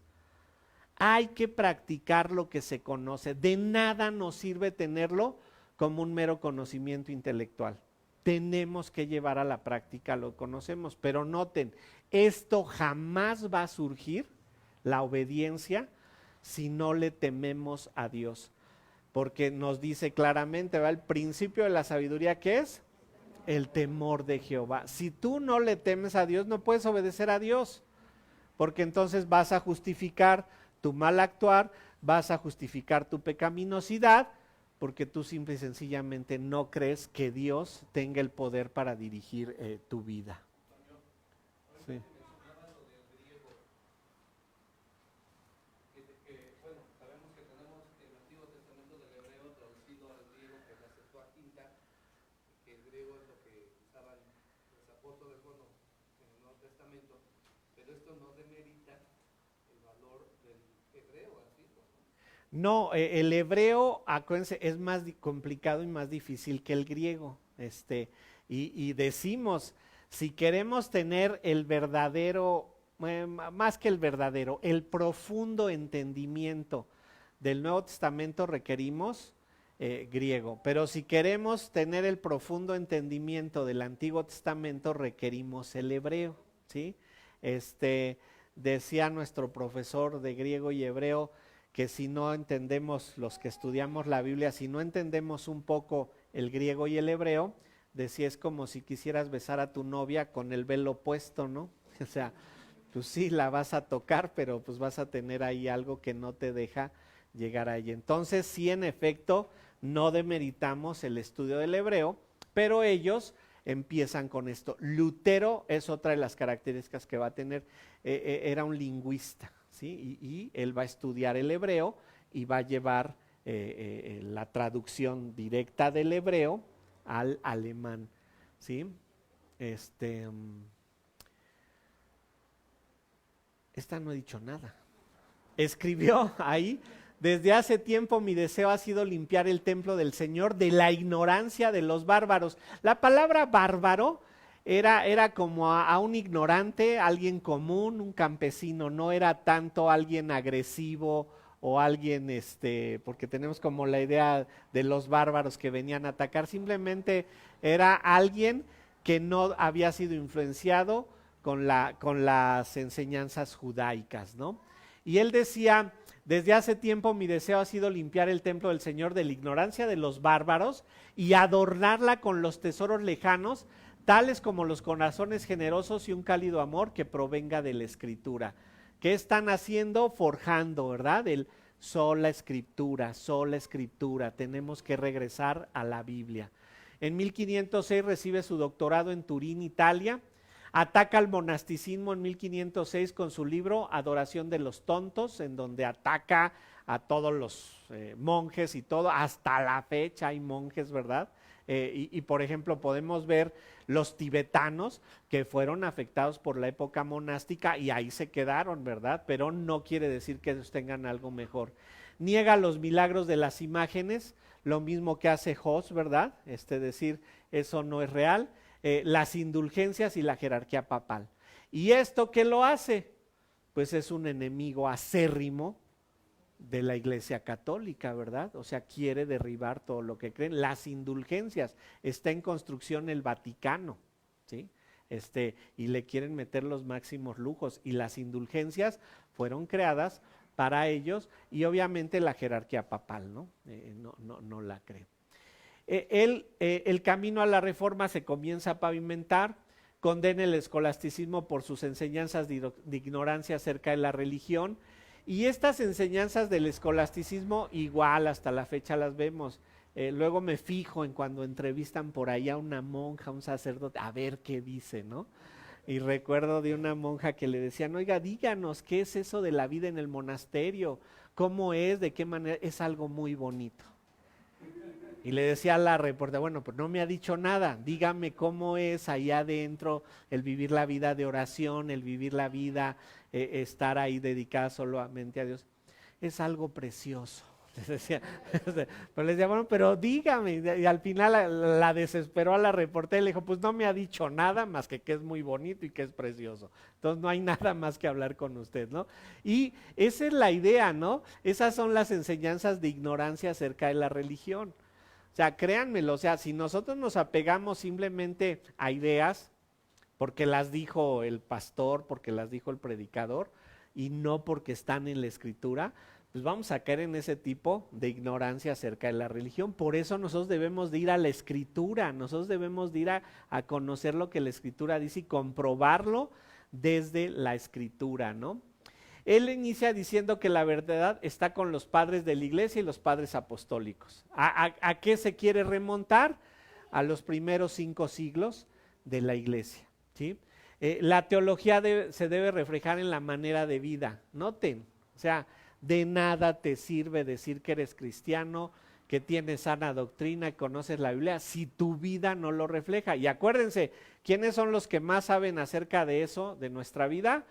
Hay que practicar lo que se conoce. De nada nos sirve tenerlo como un mero conocimiento intelectual. Tenemos que llevar a la práctica lo que conocemos. Pero noten, esto jamás va a surgir, la obediencia, si no le tememos a Dios. Porque nos dice claramente, ¿va? El principio de la sabiduría, ¿qué es? El temor de Jehová. Si tú no le temes a Dios, no puedes obedecer a Dios. Porque entonces vas a justificar tu mal actuar, vas a justificar tu pecaminosidad, porque tú simple y sencillamente no crees que Dios tenga el poder para dirigir tu vida. Sí. No, el hebreo, acuérdense, es más complicado y más difícil que el griego. Y decimos, si queremos tener el verdadero, más que el verdadero, el profundo entendimiento del Nuevo Testamento requerimos griego. Pero si queremos tener el profundo entendimiento del Antiguo Testamento requerimos el hebreo, ¿sí? Decía nuestro profesor de griego y hebreo, que si no entendemos, los que estudiamos la Biblia, si no entendemos un poco el griego y el hebreo, decía, es como si quisieras besar a tu novia con el velo puesto, ¿no? O sea, pues sí, la vas a tocar, pero pues vas a tener ahí algo que no te deja llegar a ella. Entonces, sí, en efecto, no demeritamos el estudio del hebreo, pero ellos empiezan con esto. Lutero es otra de las características que va a tener, era un lingüista. ¿Sí? Y él va a estudiar el hebreo y va a llevar la traducción directa del hebreo al alemán. ¿Sí? Esta no he dicho nada. Escribió ahí, desde hace tiempo mi deseo ha sido limpiar el templo del Señor de la ignorancia de los bárbaros. La palabra bárbaro era como a un ignorante, alguien común, un campesino, no era tanto alguien agresivo o alguien, porque tenemos como la idea de los bárbaros que venían a atacar, simplemente era alguien que no había sido influenciado con las enseñanzas judaicas, ¿no? Y él decía, desde hace tiempo mi deseo ha sido limpiar el templo del Señor de la ignorancia de los bárbaros y adornarla con los tesoros lejanos, tales como los corazones generosos y un cálido amor que provenga de la Escritura. ¿Qué están haciendo? Forjando, ¿verdad? El sola Escritura, tenemos que regresar a la Biblia. En 1506 recibe su doctorado en Turín, Italia. Ataca al monasticismo en 1506 con su libro Adoración de los Tontos, en donde ataca a todos los monjes y todo, hasta la fecha hay monjes, ¿verdad? Y por ejemplo podemos ver los tibetanos que fueron afectados por la época monástica y ahí se quedaron, ¿verdad? Pero no quiere decir que ellos tengan algo mejor. Niega los milagros de las imágenes, lo mismo que hace Hus, ¿verdad? Decir, eso no es real. Las indulgencias y la jerarquía papal. ¿Y esto qué lo hace? Pues es un enemigo acérrimo de la Iglesia Católica, ¿verdad? O sea, quiere derribar todo lo que creen. Las indulgencias, está en construcción el Vaticano, ¿sí? Y le quieren meter los máximos lujos, y las indulgencias fueron creadas para ellos, y obviamente la jerarquía papal, ¿no? No la cree. El camino a la reforma se comienza a pavimentar, condena el escolasticismo por sus enseñanzas de ignorancia acerca de la religión, y estas enseñanzas del escolasticismo igual hasta la fecha las vemos. Luego me fijo en cuando entrevistan por ahí a una monja, un sacerdote, a ver qué dice, ¿no? Y recuerdo de una monja que le decían, oiga, díganos, ¿qué es eso de la vida en el monasterio? ¿Cómo es? ¿De qué manera? Es algo muy bonito. Y le decía a la reportera, bueno, pues no me ha dicho nada, dígame cómo es allá adentro el vivir la vida de oración, el vivir la vida, estar ahí dedicada solamente a Dios. Es algo precioso, Les decía, pero les decía, bueno, pero dígame. Y al final la desesperó a la reportera y le dijo, pues no me ha dicho nada más que es muy bonito y que es precioso. Entonces no hay nada más que hablar con usted, ¿no? Y esa es la idea, ¿no? Esas son las enseñanzas de ignorancia acerca de la religión. O sea, créanmelo, o sea, si nosotros nos apegamos simplemente a ideas, porque las dijo el pastor, porque las dijo el predicador, y no porque están en la escritura, pues vamos a caer en ese tipo de ignorancia acerca de la religión. Por eso nosotros debemos de ir a la escritura, nosotros debemos de ir a conocer lo que la escritura dice y comprobarlo desde la escritura, ¿no? Él inicia diciendo que la verdad está con los padres de la iglesia y los padres apostólicos. ¿A qué se quiere remontar? A los primeros 5 siglos de la iglesia, ¿sí? La teología se debe reflejar en la manera de vida. Noten, o sea, de nada te sirve decir que eres cristiano, que tienes sana doctrina, que conoces la Biblia, si tu vida no lo refleja. Y acuérdense, ¿quiénes son los que más saben acerca de eso, de nuestra vida?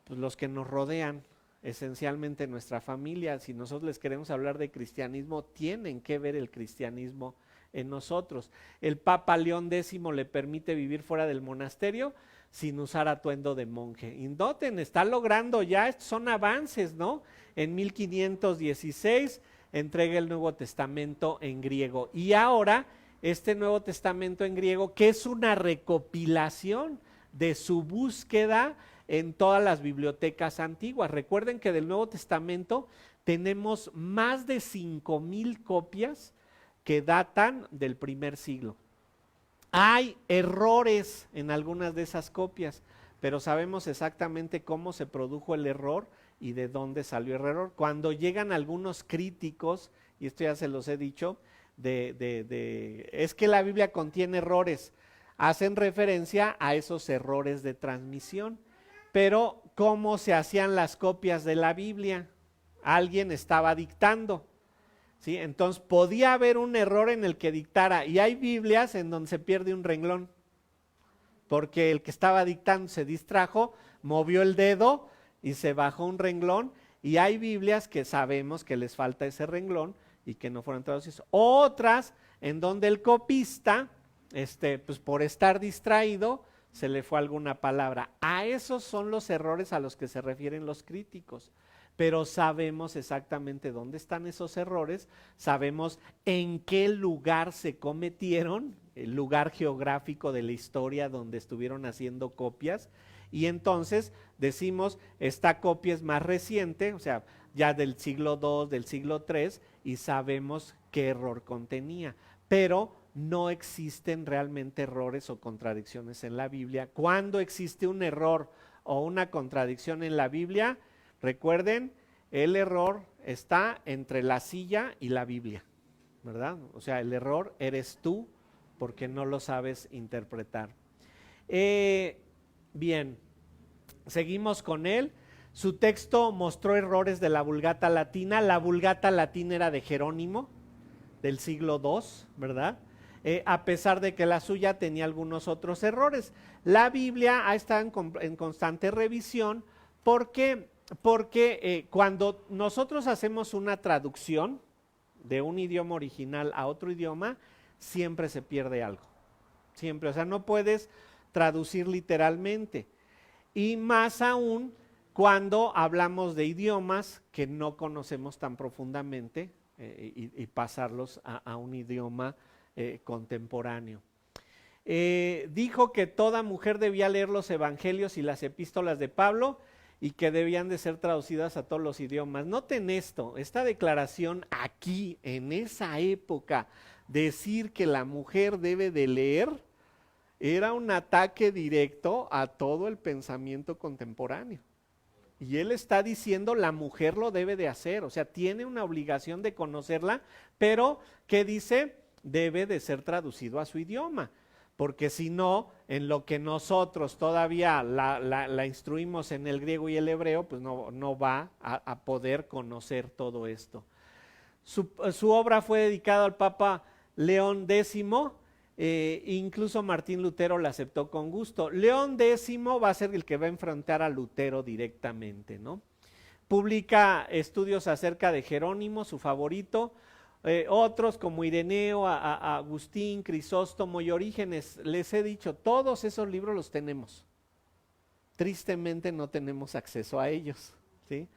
Pues los que nos rodean, esencialmente nuestra familia. Si nosotros les queremos hablar de cristianismo, tienen que ver el cristianismo en nosotros. El Papa León X le permite vivir fuera del monasterio sin usar atuendo de monje. Y noten, está logrando ya, estos son avances, ¿no? En 1516 entrega el Nuevo Testamento en griego. Y ahora, este Nuevo Testamento en griego, que es una recopilación de su búsqueda en todas las bibliotecas antiguas. Recuerden que del Nuevo Testamento tenemos más de 5,000 copias que datan del primer siglo. Hay errores en algunas de esas copias, pero sabemos exactamente cómo se produjo el error y de dónde salió el error. Cuando llegan algunos críticos, y esto ya se los he dicho, es que la Biblia contiene errores, hacen referencia a esos errores de transmisión. Pero ¿cómo se hacían las copias de la Biblia? Alguien estaba dictando, ¿sí? Entonces podía haber un error en el que dictara, y hay Biblias en donde se pierde un renglón, porque el que estaba dictando se distrajo, movió el dedo y se bajó un renglón, y hay Biblias que sabemos que les falta ese renglón y que no fueron traducidas. Otras en donde el copista, pues por estar distraído, se le fue alguna palabra. A esos son los errores a los que se refieren los críticos. Pero sabemos exactamente dónde están esos errores, sabemos en qué lugar se cometieron, el lugar geográfico de la historia donde estuvieron haciendo copias, y entonces decimos, esta copia es más reciente, o sea, ya del siglo II, del siglo III, y sabemos qué error contenía. Pero no existen realmente errores o contradicciones en la Biblia. Cuando existe un error o una contradicción en la Biblia, recuerden, el error está entre la silla y la Biblia, ¿verdad? O sea, el error eres tú porque no lo sabes interpretar. Bien, seguimos con él. Su texto mostró errores de la Vulgata Latina. La Vulgata Latina era de Jerónimo, del siglo II, ¿verdad? A pesar de que la suya tenía algunos otros errores. La Biblia ha estado en constante revisión porque cuando nosotros hacemos una traducción de un idioma original a otro idioma, siempre se pierde algo. Siempre, o sea, no puedes traducir literalmente. Y más aún cuando hablamos de idiomas que no conocemos tan profundamente y pasarlos a un idioma contemporáneo. Dijo que toda mujer debía leer los evangelios y las epístolas de Pablo y que debían de ser traducidas a todos los idiomas. Noten esto, esta declaración aquí, en esa época, decir que la mujer debe de leer, era un ataque directo a todo el pensamiento contemporáneo. Y él está diciendo la mujer lo debe de hacer, o sea, tiene una obligación de conocerla, pero ¿qué dice? Debe de ser traducido a su idioma, porque si no, en lo que nosotros todavía la instruimos en el griego y el hebreo, pues no va a poder conocer todo esto. Su obra fue dedicada al Papa León X, incluso Martín Lutero la aceptó con gusto. León X va a ser el que va a enfrentar a Lutero directamente, ¿no? publica estudios acerca de Jerónimo, su favorito, otros como Ireneo, a Agustín, Crisóstomo y Orígenes. Les he dicho, todos esos libros los tenemos. Tristemente no tenemos acceso a ellos, ¿sí?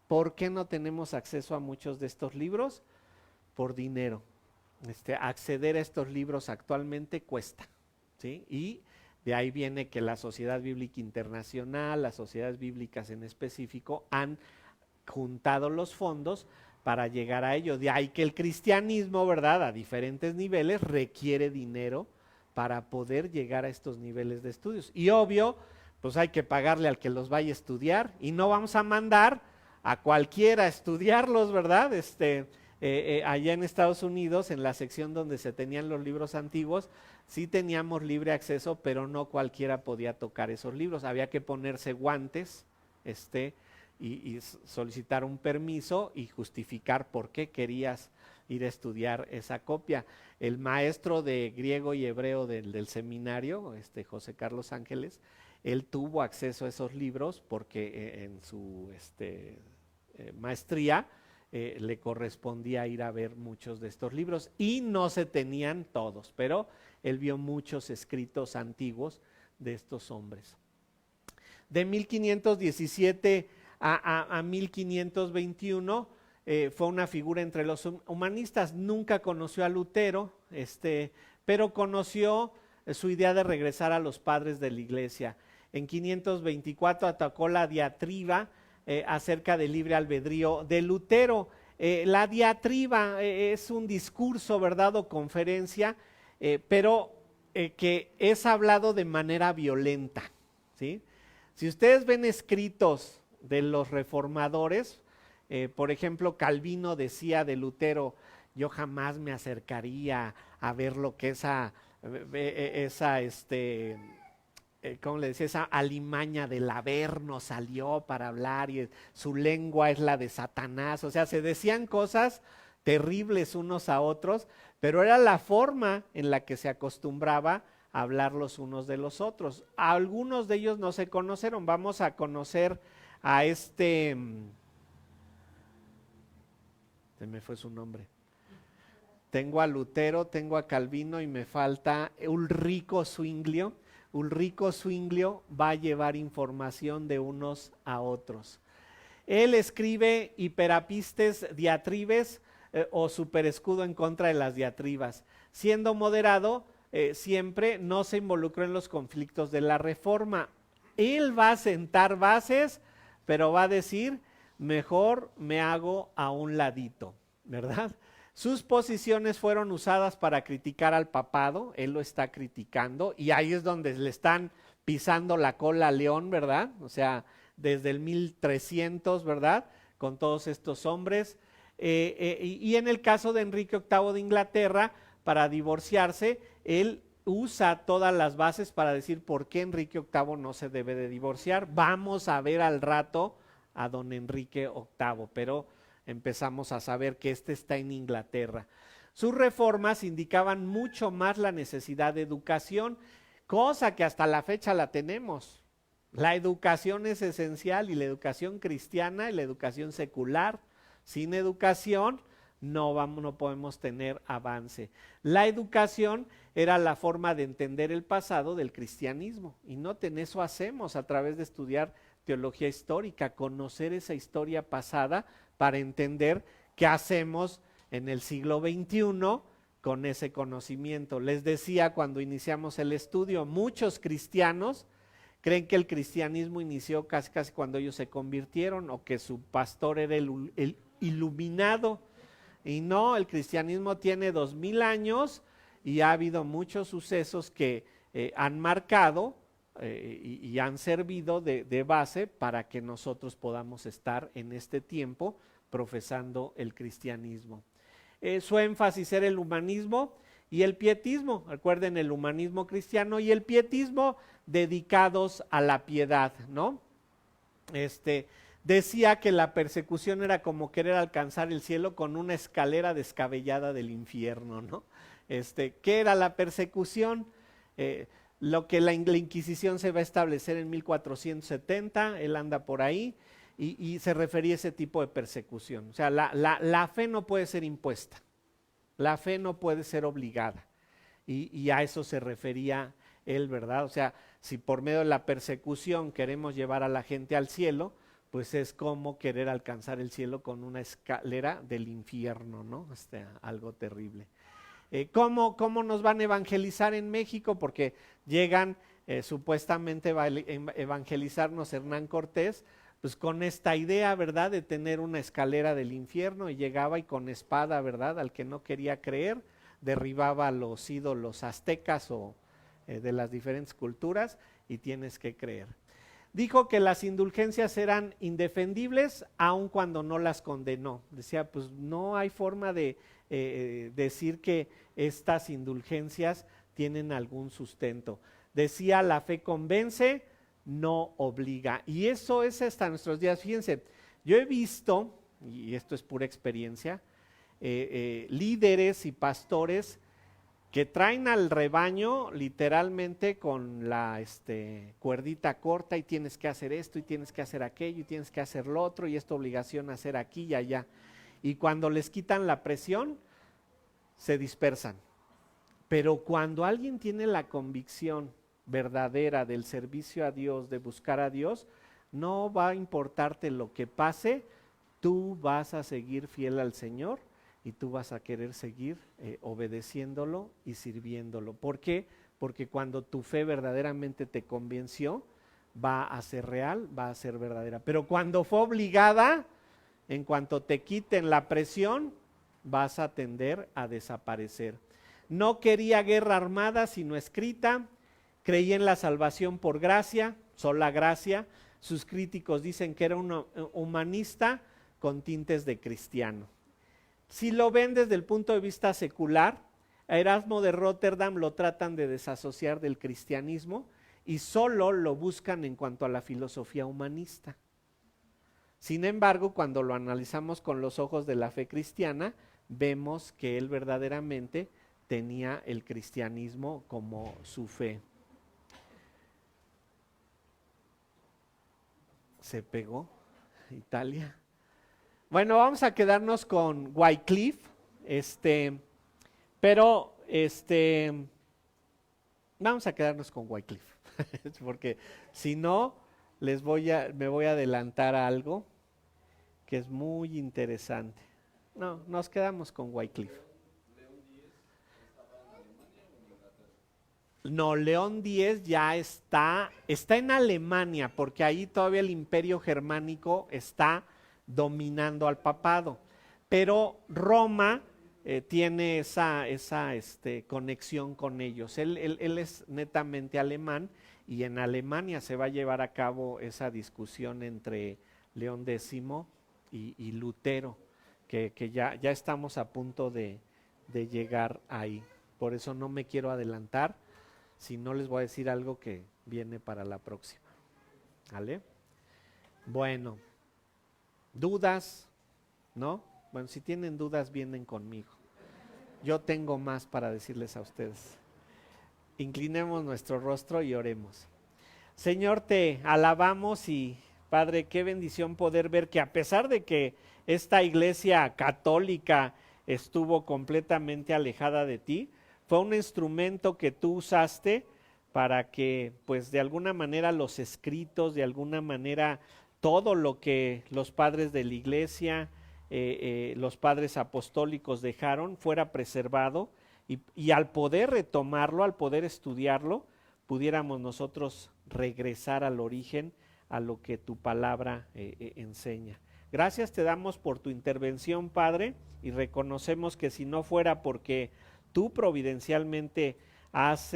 ¿Por qué no tenemos acceso a muchos de estos libros? Por dinero. Acceder a estos libros actualmente cuesta, ¿sí? Y de ahí viene que la Sociedad Bíblica Internacional, las sociedades bíblicas en específico, han juntado los fondos para llegar a ello. De ahí que el cristianismo, ¿verdad?, a diferentes niveles requiere dinero para poder llegar a estos niveles de estudios. Y obvio, pues hay que pagarle al que los vaya a estudiar y no vamos a mandar a cualquiera a estudiarlos, ¿verdad? Allá en Estados Unidos, en la sección donde se tenían los libros antiguos, sí teníamos libre acceso, pero no cualquiera podía tocar esos libros. Había que ponerse guantes, y solicitar un permiso y justificar por qué querías ir a estudiar esa copia. El maestro de griego y hebreo del seminario, José Carlos Ángeles, él tuvo acceso a esos libros porque en su maestría le correspondía ir a ver muchos de estos libros y no se tenían todos, pero él vio muchos escritos antiguos de estos hombres. De 1517 a 1521 fue una figura entre los humanistas. Nunca conoció a Lutero, pero conoció su idea de regresar a los padres de la iglesia. En 524 atacó la diatriba acerca del libre albedrío de Lutero. La diatriba es un discurso, ¿verdad?, o conferencia, pero que es hablado de manera violenta, ¿sí? Si ustedes ven escritos de los reformadores, por ejemplo, Calvino decía de Lutero: yo jamás me acercaría a ver lo que ¿cómo le decía? Esa alimaña del Averno salió para hablar y su lengua es la de Satanás. O sea, se decían cosas terribles unos a otros, pero era la forma en la que se acostumbraba a hablar los unos de los otros. Algunos de ellos no se conocieron. Vamos a conocer a se me fue su nombre. Tengo a Lutero, tengo a Calvino y me falta Ulrico Zwinglio. Ulrico Zwinglio va a llevar información de unos a otros. Él escribe Hiperapistes Diatribes o superescudo en contra de las diatribas. Siendo moderado, siempre no se involucró en los conflictos de la Reforma. Él va a sentar bases, pero va a decir: mejor me hago a un ladito, ¿verdad? Sus posiciones fueron usadas para criticar al papado, él lo está criticando, y ahí es donde le están pisando la cola a León, ¿verdad? O sea, desde el 1300, ¿verdad?, con todos estos hombres. Y en el caso de Enrique VIII de Inglaterra, para divorciarse, él usa todas las bases para decir por qué Enrique VIII no se debe de divorciar. Vamos a ver al rato a don Enrique VIII, pero empezamos a saber que está en Inglaterra. Sus reformas indicaban mucho más la necesidad de educación, cosa que hasta la fecha la tenemos. La educación es esencial, y la educación cristiana y la educación secular. Sin educación no podemos tener avance. La educación era la forma de entender el pasado del cristianismo, y noten, eso hacemos a través de estudiar teología histórica, conocer esa historia pasada para entender qué hacemos en el siglo XXI con ese conocimiento. Les decía cuando iniciamos el estudio, muchos cristianos creen que el cristianismo inició casi cuando ellos se convirtieron, o que su pastor era el iluminado. Y no, el cristianismo tiene 2000 años y ha habido muchos sucesos que han marcado y han servido de base para que nosotros podamos estar en este tiempo profesando el cristianismo. Su énfasis era el humanismo y el pietismo. Recuerden, el humanismo cristiano y el pietismo dedicados a la piedad, ¿no? Decía que la persecución era como querer alcanzar el cielo con una escalera descabellada del infierno, ¿no? ¿Qué era la persecución? Lo que la Inquisición se va a establecer en 1470, él anda por ahí, y se refería a ese tipo de persecución. O sea, la fe no puede ser impuesta, la fe no puede ser obligada. Y a eso se refería él, ¿verdad? O sea, si por medio de la persecución queremos llevar a la gente al cielo, pues es como querer alcanzar el cielo con una escalera del infierno, ¿no? Algo terrible. ¿Cómo nos van a evangelizar en México? Porque llegan, supuestamente va a evangelizarnos Hernán Cortés, pues con esta idea, ¿verdad?, de tener una escalera del infierno, y llegaba y con espada, ¿verdad?, al que no quería creer, derribaba a los ídolos aztecas o de las diferentes culturas, y tienes que creer. Dijo que las indulgencias eran indefendibles aun cuando no las condenó. Decía, pues no hay forma de decir que estas indulgencias tienen algún sustento. Decía, la fe convence, no obliga. Y eso es hasta nuestros días. Fíjense, yo he visto, y esto es pura experiencia, líderes y pastores que traen al rebaño literalmente con la cuerdita corta, y tienes que hacer esto, y tienes que hacer aquello, y tienes que hacer lo otro, y esta obligación hacer aquí y allá. Y cuando les quitan la presión, se dispersan. Pero cuando alguien tiene la convicción verdadera del servicio a Dios, de buscar a Dios, no va a importarte lo que pase, tú vas a seguir fiel al Señor, y tú vas a querer seguir obedeciéndolo y sirviéndolo. ¿Por qué? Porque cuando tu fe verdaderamente te convenció, va a ser real, va a ser verdadera. Pero cuando fue obligada, en cuanto te quiten la presión, vas a tender a desaparecer. No quería guerra armada, sino escrita. Creía en la salvación por gracia, sola gracia. Sus críticos dicen que era un humanista con tintes de cristiano. Si lo ven desde el punto de vista secular, a Erasmo de Róterdam lo tratan de desasociar del cristianismo y solo lo buscan en cuanto a la filosofía humanista. Sin embargo, cuando lo analizamos con los ojos de la fe cristiana, vemos que él verdaderamente tenía el cristianismo como su fe. Se pegó Italia. Bueno, vamos a quedarnos con Wycliffe, pero vamos a quedarnos con Wycliffe, porque si no, me voy a adelantar a algo que es muy interesante. No, nos quedamos con Wycliffe. No, León X ya está en Alemania, porque ahí todavía el imperio germánico está dominando al papado, pero Roma tiene esa conexión con ellos. Él es netamente alemán, y en Alemania se va a llevar a cabo esa discusión entre León X y Lutero, que ya estamos a punto de llegar ahí. Por eso no me quiero adelantar, si no les voy a decir algo que viene para la próxima. ¿Vale? Bueno, ¿dudas? ¿No? Bueno, si tienen dudas, vienen conmigo. Yo tengo más para decirles a ustedes. Inclinemos nuestro rostro y oremos. Señor, te alabamos, y Padre, qué bendición poder ver que a pesar de que esta iglesia católica estuvo completamente alejada de ti, fue un instrumento que tú usaste para que, pues de alguna manera, los escritos, de alguna manera, todo lo que los padres de la iglesia, los padres apostólicos dejaron, fuera preservado, y al poder retomarlo, al poder estudiarlo, pudiéramos nosotros regresar al origen, a lo que tu palabra enseña. Gracias te damos por tu intervención, Padre, y reconocemos que si no fuera porque tú providencialmente has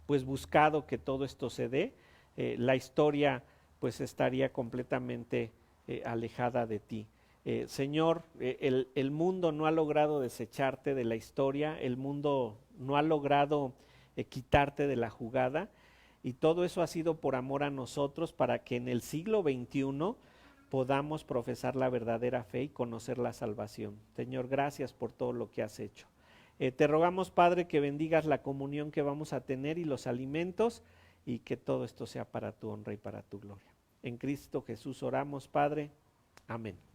pues buscado que todo esto se dé, la historia pues estaría completamente alejada de ti. Señor, el mundo no ha logrado desecharte de la historia, el mundo no ha logrado quitarte de la jugada, y todo eso ha sido por amor a nosotros, para que en el siglo XXI podamos profesar la verdadera fe y conocer la salvación. Señor, gracias por todo lo que has hecho. Te rogamos, Padre, que bendigas la comunión que vamos a tener y los alimentos, y que todo esto sea para tu honra y para tu gloria. En Cristo Jesús oramos, Padre. Amén.